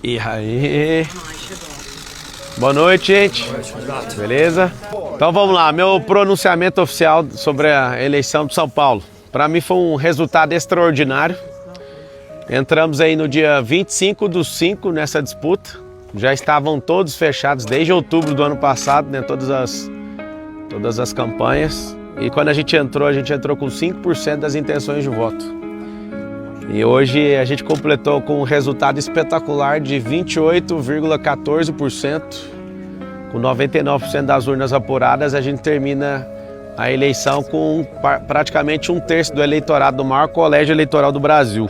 E aí? Boa noite, gente. Beleza? Então vamos lá, meu pronunciamento oficial sobre a eleição de São Paulo. Para mim foi um resultado extraordinário. Entramos aí no dia 25/5 nessa disputa. Já estavam todos fechados desde outubro do ano passado, né? Todas as campanhas. E quando a gente entrou com 5% das intenções de voto. E hoje a gente completou com um resultado espetacular de 28,14%. Com 99% das urnas apuradas, a gente termina a eleição com praticamente 1/3 do eleitorado do maior colégio eleitoral do Brasil.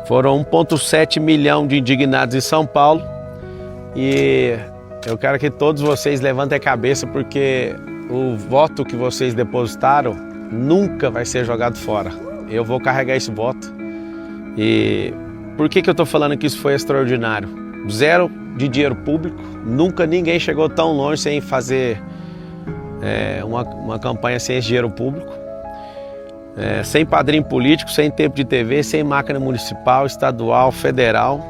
Foram 1,7 milhão de indignados em São Paulo. E eu quero que todos vocês levantem a cabeça, porque o voto que vocês depositaram nunca vai ser jogado fora. Eu vou carregar esse voto. E por que eu estou falando que isso foi extraordinário? Zero de dinheiro público, nunca ninguém chegou tão longe sem fazer uma campanha sem esse dinheiro público. Sem padrinho político, sem tempo de TV, sem máquina municipal, estadual, federal,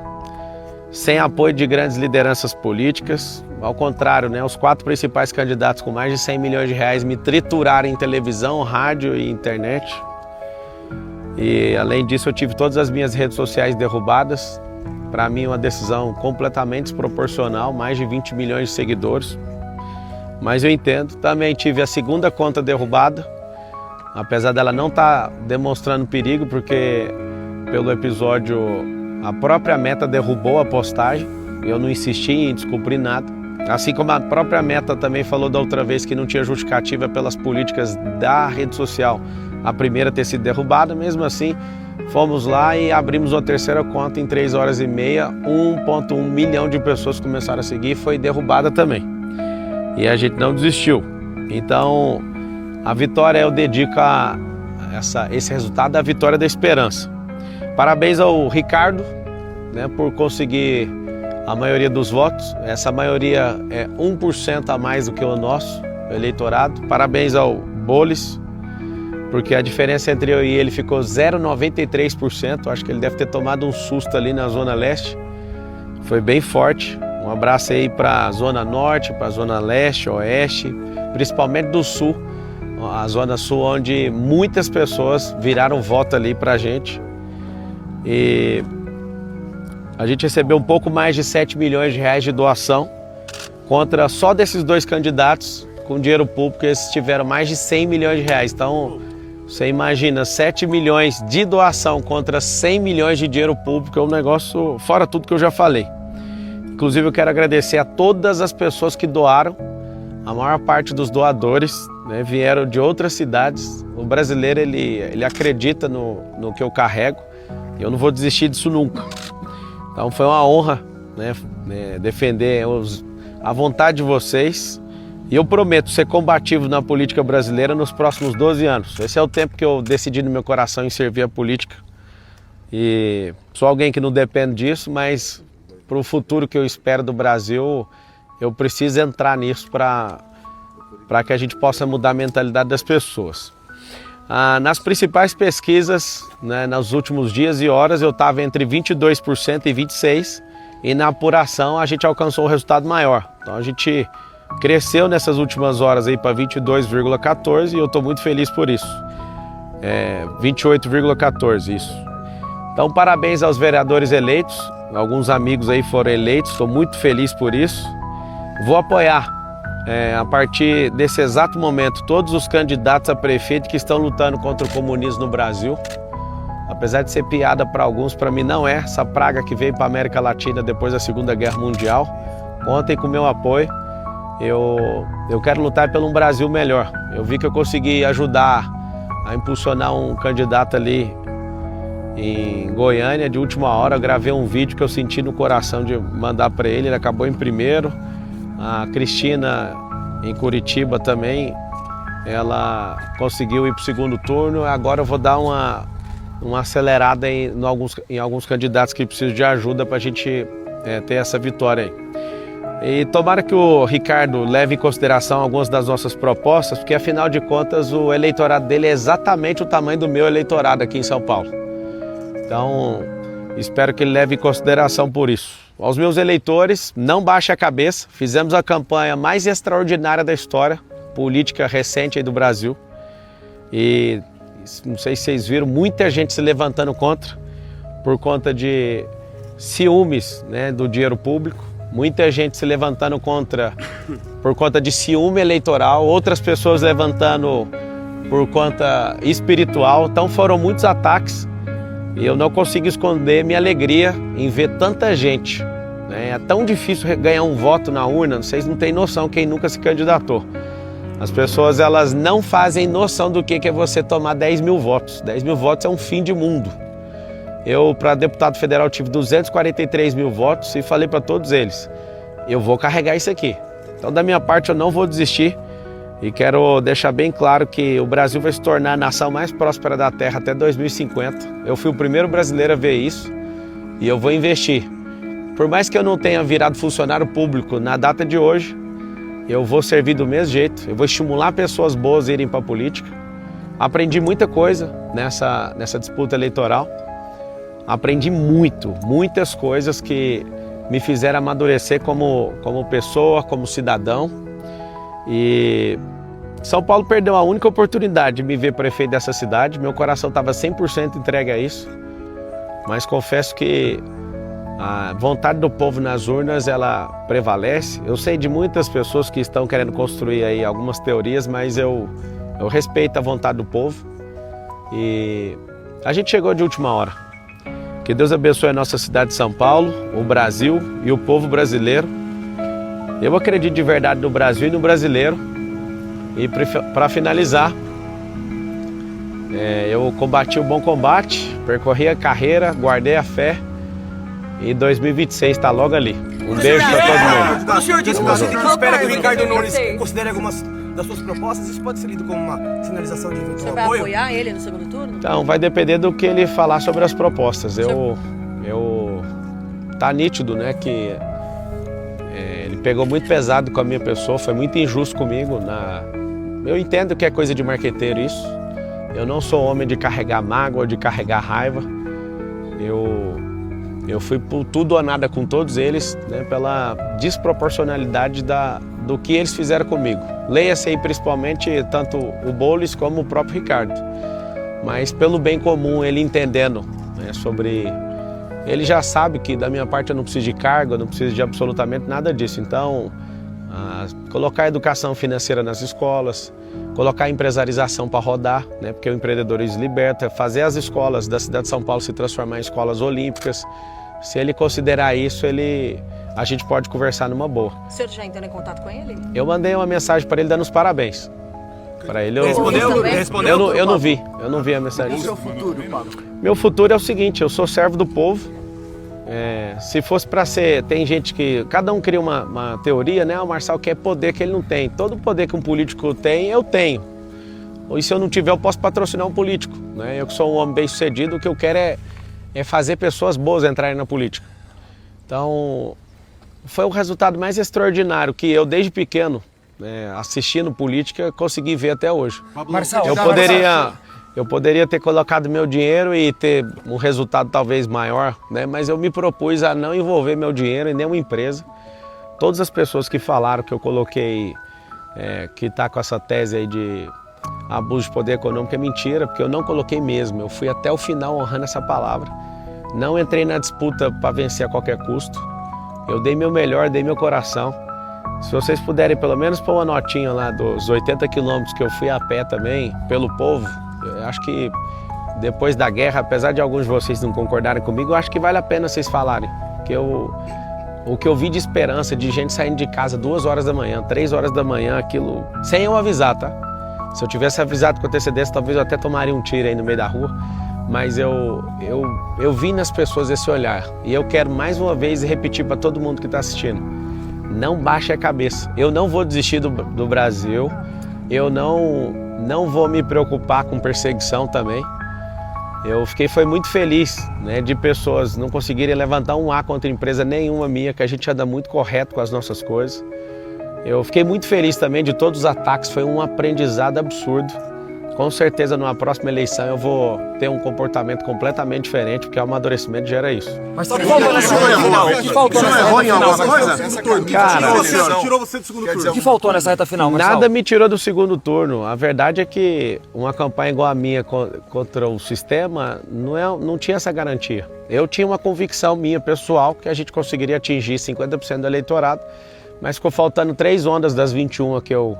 sem apoio de grandes lideranças políticas. Ao contrário, né, os 4 principais candidatos com mais de 100 milhões de reais me trituraram em televisão, rádio e internet. E além disso eu tive todas as minhas redes sociais derrubadas. Para mim uma decisão completamente desproporcional, mais de 20 milhões de seguidores. Mas eu entendo, também tive a segunda conta derrubada, apesar dela não estar demonstrando perigo, porque pelo episódio a própria Meta derrubou a postagem. Eu não insisti em descumprir nada. Assim como a própria Meta também falou da outra vez que não tinha justificativa pelas políticas da rede social a primeira ter sido derrubada. Mesmo assim, fomos lá e abrimos uma terceira conta em 3 horas e meia. 1,1 milhão de pessoas começaram a seguir e foi derrubada também. E a gente não desistiu. Então, a vitória eu dedico a esse resultado da vitória da esperança. Parabéns ao Ricardo, né, por conseguir a maioria dos votos. Essa maioria é 1% a mais do que o nosso eleitorado. Parabéns ao Boles, porque a diferença entre eu e ele ficou 0,93%. Acho que ele deve ter tomado um susto ali na Zona Leste. Foi bem forte. Um abraço aí para a Zona Norte, para a Zona Leste, Oeste, principalmente do Sul. A Zona Sul, onde muitas pessoas viraram voto ali para a gente. E a gente recebeu um pouco mais de 7 milhões de reais de doação, contra só desses 2 candidatos com dinheiro público, eles tiveram mais de 100 milhões de reais. Então, você imagina, 7 milhões de doação contra 100 milhões de dinheiro público, é um negócio fora tudo que eu já falei. Inclusive, eu quero agradecer a todas as pessoas que doaram. A maior parte dos doadores, né, vieram de outras cidades. O brasileiro, ele acredita no que eu carrego. E eu não vou desistir disso nunca. Então foi uma honra, né, defender a vontade de vocês. E eu prometo ser combativo na política brasileira nos próximos 12 anos. Esse é o tempo que eu decidi no meu coração em servir a política. E sou alguém que não depende disso, mas para o futuro que eu espero do Brasil, eu preciso entrar nisso para que a gente possa mudar a mentalidade das pessoas. Nas principais pesquisas, né, nos últimos dias e horas, eu estava entre 22% e 26%, e na apuração a gente alcançou um resultado maior. Então a gente cresceu nessas últimas horas aí para 22,14% e eu estou muito feliz por isso. 28,14% isso. Então parabéns aos vereadores eleitos, alguns amigos aí foram eleitos, estou muito feliz por isso. Vou apoiar, a partir desse exato momento, todos os candidatos a prefeito que estão lutando contra o comunismo no Brasil. Apesar de ser piada para alguns, para mim não é. Essa praga que veio para a América Latina depois da Segunda Guerra Mundial. Contem com o meu apoio. Eu quero lutar por um Brasil melhor. Eu vi que eu consegui ajudar a impulsionar um candidato ali em Goiânia de última hora. Eu gravei um vídeo que eu senti no coração de mandar para ele. Ele acabou em primeiro. A Cristina, em Curitiba também, ela conseguiu ir para o segundo turno. Agora eu vou dar uma acelerada em alguns candidatos que precisam de ajuda para a gente ter essa vitória aí. E tomara que o Ricardo leve em consideração algumas das nossas propostas, porque afinal de contas o eleitorado dele é exatamente o tamanho do meu eleitorado aqui em São Paulo. Então, Espero que ele leve em consideração por isso. Aos meus eleitores, não baixe a cabeça. Fizemos a campanha mais extraordinária da história política recente aí do Brasil. E não sei se vocês viram, muita gente se levantando contra, por conta de ciúmes, né, do dinheiro público. Muita gente se levantando contra por conta de ciúme eleitoral. Outras pessoas levantando por conta espiritual. Então foram muitos ataques. E eu não consigo esconder minha alegria em ver tanta gente. É tão difícil ganhar um voto na urna, vocês não têm noção quem nunca se candidatou. As pessoas elas não fazem noção do que é você tomar 10 mil votos. 10 mil votos é um fim de mundo. Eu, para deputado federal, tive 243 mil votos e falei para todos eles, eu vou carregar isso aqui. Então, da minha parte, eu não vou desistir. E quero deixar bem claro que o Brasil vai se tornar a nação mais próspera da Terra até 2050. Eu fui o primeiro brasileiro a ver isso e eu vou investir. Por mais que eu não tenha virado funcionário público na data de hoje, eu vou servir do mesmo jeito. Eu vou estimular pessoas boas a irem para a política. Aprendi muita coisa nessa disputa eleitoral. Aprendi muitas coisas que me fizeram amadurecer como pessoa, como cidadão. E São Paulo perdeu a única oportunidade de me ver prefeito dessa cidade. Meu coração estava 100% entregue a isso. Mas confesso que a vontade do povo nas urnas, ela prevalece. Eu sei de muitas pessoas que estão querendo construir aí algumas teorias, mas eu respeito a vontade do povo. E a gente chegou de última hora. Que Deus abençoe a nossa cidade de São Paulo, o Brasil e o povo brasileiro. Eu acredito de verdade no Brasil e no brasileiro. E para finalizar, eu combati o bom combate, percorri a carreira, guardei a fé. E 2026 está logo ali. Um beijo para todo mundo. Quando o senhor disse que você espera que o Ricardo Nunes considere algumas das suas propostas, isso pode ser lido como uma sinalização de eventual apoio? Você vai apoiar ele no segundo turno? Então, vai depender do que ele falar sobre as propostas. Tá nítido, né, que ele pegou muito pesado com a minha pessoa, foi muito injusto comigo. Eu entendo que é coisa de marqueteiro isso. Eu não sou homem de carregar mágoa, de carregar raiva. Eu fui por tudo ou nada com todos eles, né, pela desproporcionalidade do que eles fizeram comigo. Leia-se aí principalmente tanto o Boulos como o próprio Ricardo. Mas pelo bem comum, ele entendendo, né, sobre... Ele já sabe que da minha parte eu não preciso de cargo, eu não preciso de absolutamente nada disso. Então, colocar a educação financeira nas escolas, colocar a empresarização para rodar, né, porque o empreendedorismo liberta, fazer as escolas da cidade de São Paulo se transformar em escolas olímpicas. Se ele considerar isso, a gente pode conversar numa boa. O senhor já entrou em contato com ele? Eu mandei uma mensagem para ele dando os parabéns. Para ele, Respondeu? Eu não vi a mensagem. E o seu futuro, Pablo? Meu futuro é o seguinte, eu sou servo do povo. Se fosse para ser, tem gente que, cada um cria uma teoria, né? O Marçal quer poder que ele não tem. Todo poder que um político tem, eu tenho. E se eu não tiver, eu posso patrocinar um político, né? Eu que sou um homem bem sucedido, o que eu quero é fazer pessoas boas entrarem na política. Então, foi o resultado mais extraordinário que eu, desde pequeno, né, assistindo política, consegui ver até hoje. Marçal, eu poderia ter colocado meu dinheiro e ter um resultado talvez maior, né? Mas eu me propus a não envolver meu dinheiro em nenhuma empresa. Todas as pessoas que falaram que eu coloquei, que está com essa tese aí de abuso de poder econômico, é mentira, porque eu não coloquei mesmo. Eu fui até o final honrando essa palavra. Não entrei na disputa para vencer a qualquer custo. Eu dei meu melhor, dei meu coração. Se vocês puderem pelo menos pôr uma notinha lá dos 80 quilômetros que eu fui a pé também, pelo povo, eu acho que depois da guerra, apesar de alguns de vocês não concordarem comigo, eu acho que vale a pena vocês falarem. Porque o que eu vi de esperança, de gente saindo de casa 2 horas da manhã, 3 horas da manhã, aquilo, sem eu avisar, tá? Se eu tivesse avisado com antecedência, talvez eu até tomaria um tiro aí no meio da rua. Mas eu vi nas pessoas esse olhar. E eu quero mais uma vez repetir para todo mundo que está assistindo. Não baixe a cabeça. Eu não vou desistir do Brasil. Eu não vou me preocupar com perseguição também. Foi muito feliz, né, de pessoas não conseguirem levantar um A contra empresa nenhuma minha, que a gente anda muito correto com as nossas coisas. Eu fiquei muito feliz também de todos os ataques, foi um aprendizado absurdo. com certeza numa próxima eleição eu vou ter um comportamento completamente diferente, porque o amadurecimento gera isso. Mas o que faltou nessa reta final? O que faltou nessa reta final? Cara, Tirou você do segundo turno. O que faltou nessa reta final, Marçal? nada me tirou do segundo turno. A verdade é que uma campanha igual a minha contra o sistema não tinha essa garantia. Eu tinha uma convicção minha pessoal que a gente conseguiria atingir 50% do eleitorado, mas ficou faltando 3 ondas das 21 que eu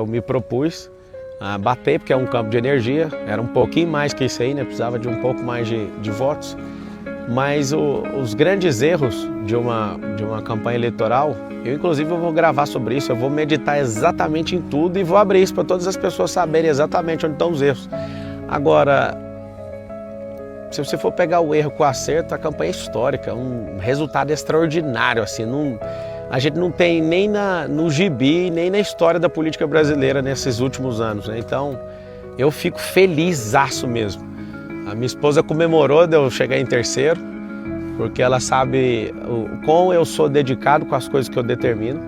me propus a bater, porque é um campo de energia. Era um pouquinho mais que isso aí, né? Precisava de um pouco mais de votos. Mas os grandes erros de uma campanha eleitoral, inclusive eu vou gravar sobre isso, eu vou meditar exatamente em tudo e vou abrir isso para todas as pessoas saberem exatamente onde estão os erros. Agora, se você for pegar o erro com o acerto, a campanha é histórica, um resultado extraordinário, assim, a gente não tem nem no gibi, nem na história da política brasileira nesses últimos anos, né? Então, eu fico felizaço mesmo. A minha esposa comemorou de eu chegar em terceiro, porque ela sabe o quão eu sou dedicado com as coisas que eu determino.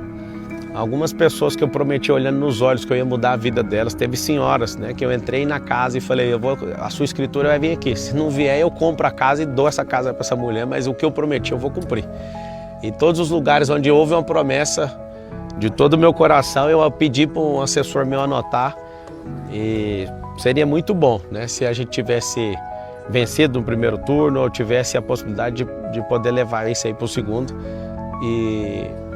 Algumas pessoas que eu prometi olhando nos olhos que eu ia mudar a vida delas, teve senhoras, né, que eu entrei na casa e falei, a sua escritura vai vir aqui, se não vier eu compro a casa e dou essa casa para essa mulher, mas o que eu prometi eu vou cumprir. Em todos os lugares onde houve uma promessa, de todo o meu coração, eu pedi para um assessor meu anotar, e seria muito bom, né, se a gente tivesse vencido no primeiro turno ou tivesse a possibilidade de poder levar isso aí para o segundo.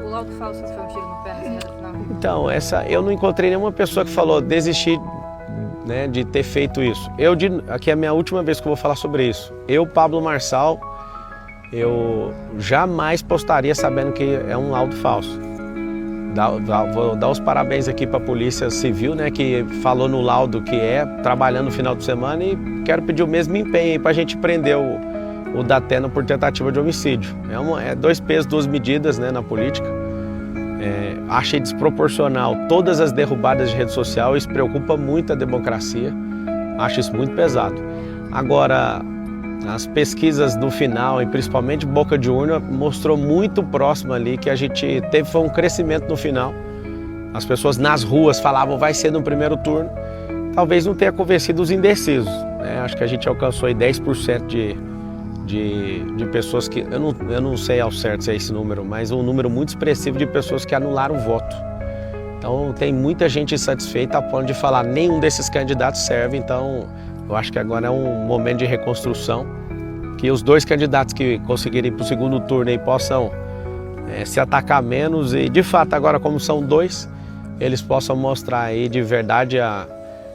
O laudo falso foi um tiro no pé nessa reta final? Então, eu não encontrei nenhuma pessoa que falou desistir, né, de ter feito isso. Aqui é a minha última vez que eu vou falar sobre isso. Eu, Pablo Marçal, eu jamais postaria sabendo que é um laudo falso. Vou dar os parabéns aqui para a Polícia Civil, né, que falou no laudo que trabalhando no final de semana, e quero pedir o mesmo empenho para a gente prender o Datena por tentativa de homicídio. É 2 pesos, 2 medidas, né, na política. Achei desproporcional todas as derrubadas de rede social, isso preocupa muito a democracia, acho isso muito pesado. Agora, as pesquisas no final, e principalmente boca de urna, mostrou muito próximo ali que a gente foi um crescimento no final. As pessoas nas ruas falavam vai ser no primeiro turno, talvez não tenha convencido os indecisos, né? Acho que a gente alcançou aí 10% de pessoas que, eu não sei ao certo se é esse número, mas um número muito expressivo de pessoas que anularam o voto. Então tem muita gente insatisfeita a ponto de falar nenhum desses candidatos serve, então eu acho que agora é um momento de reconstrução, que os 2 candidatos que conseguirem ir para o segundo turno aí possam se atacar menos e, de fato, agora como são 2, eles possam mostrar aí de verdade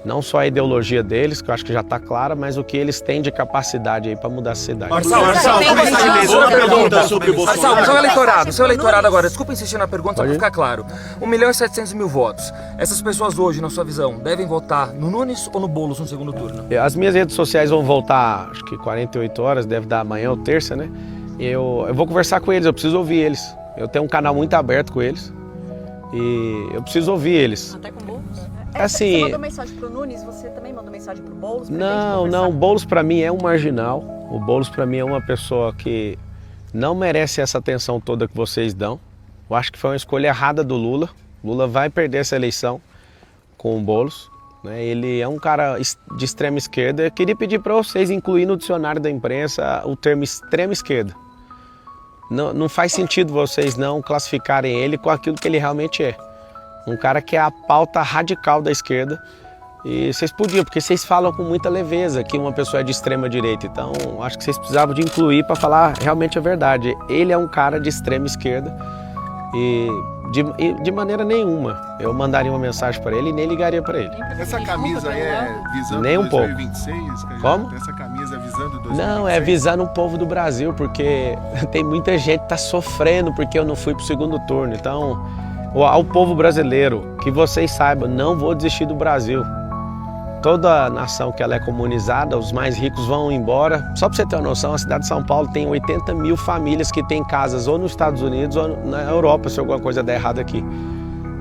não só a ideologia deles, que eu acho que já está clara, mas o que eles têm de capacidade aí para mudar a cidade. Marçal, uma pergunta sobre o Bolsonaro. Marçal, seu eleitorado agora, desculpa insistir na pergunta, só para ficar claro. 1.700.000 votos. Essas pessoas hoje, na sua visão, devem votar no Nunes ou no Boulos no segundo turno? As minhas redes sociais vão voltar, acho que 48 horas, deve dar amanhã ou terça, né? Eu vou conversar com eles, eu preciso ouvir eles. Eu tenho um canal muito aberto com eles e eu preciso ouvir eles. Até com Boulos? Assim, Você mandou mensagem pro Nunes, você também mandou mensagem pro Boulos? Não, o Boulos para mim é um marginal. O Boulos para mim é uma pessoa que não merece essa atenção toda que vocês dão. Eu acho que foi uma escolha errada do Lula. Lula vai perder essa eleição com o Boulos, né? Ele é um cara de extrema esquerda. Eu queria pedir para vocês incluir no dicionário da imprensa o termo extrema esquerda. Não faz sentido vocês não classificarem ele com aquilo que ele realmente é. Um cara que é a pauta radical da esquerda. E vocês podiam, porque vocês falam com muita leveza que uma pessoa é de extrema direita. Então, acho que vocês precisavam de incluir para falar realmente a verdade. Ele é um cara de extrema esquerda e de maneira nenhuma eu mandaria uma mensagem para ele e nem ligaria para ele. Essa camisa aí é visando nem um 2026? Pouco. Como? Essa camisa é visando 2026? Não, é visando o povo do Brasil, porque tem muita gente que tá sofrendo porque eu não fui pro segundo turno. Então, ao povo brasileiro, que vocês saibam, não vou desistir do Brasil. Toda nação que ela é comunizada, os mais ricos vão embora. Só para você ter uma noção, a cidade de São Paulo tem 80 mil famílias que têm casas ou nos Estados Unidos ou na Europa, se alguma coisa der errado aqui.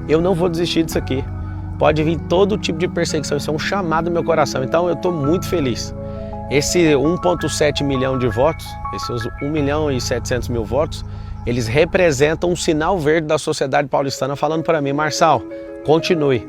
Eu não vou desistir disso aqui. Pode vir todo tipo de perseguição, isso é um chamado no meu coração. Então eu estou muito feliz. Esse 1,7 milhão de votos, esses 1.700.000 votos, eles representam um sinal verde da sociedade paulistana falando para mim, Marçal, continue.